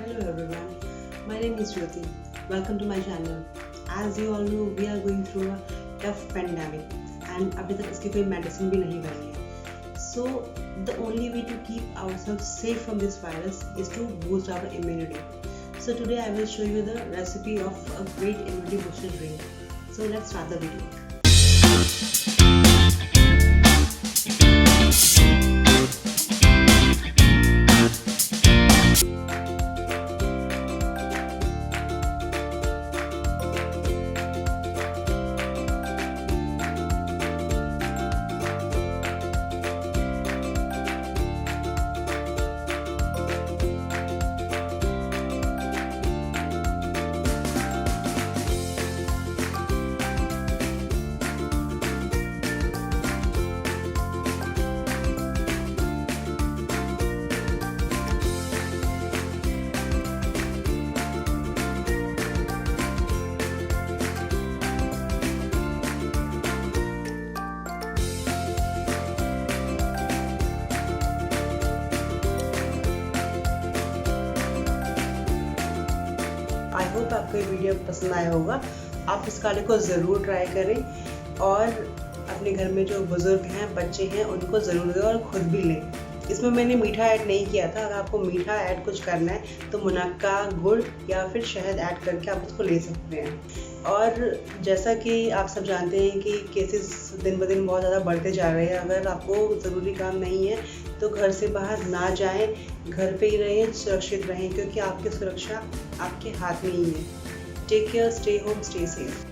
Hello everyone, my name is Jyoti. Welcome to my channel. As you all know, we are going through a tough pandemic and अभी तक इसकी कोई medicine भी नहीं बनी है. So the only way to keep ourselves safe from this virus is to boost our immunity. So today I will show you the recipe of a great immunity booster drink. So let's start the video. I hope आपको ये video पसंद आया होगा. आप इस काढ़े को ज़रूर ट्राई करें और अपने घर में जो बुज़ुर्ग हैं, बच्चे हैं, उनको ज़रूर दें और ख़ुद भी लें. इसमें मैंने मीठा ऐड नहीं किया था. अगर आपको मीठा ऐड कुछ करना है तो मुनक्का, गुड़ या फिर शहद ऐड करके आप उसको ले सकते हैं. और जैसा कि आप सब जानते हैं कि केसेस दिन ब दिन बहुत ज़्यादा बढ़ते जा रहे हैं. अगर आपको ज़रूरी काम नहीं है तो घर से बाहर ना जाएं, घर पे ही रहें, सुरक्षित रहें, क्योंकि आपकी सुरक्षा आपके हाथ में ही है. Take care, stay home, stay safe.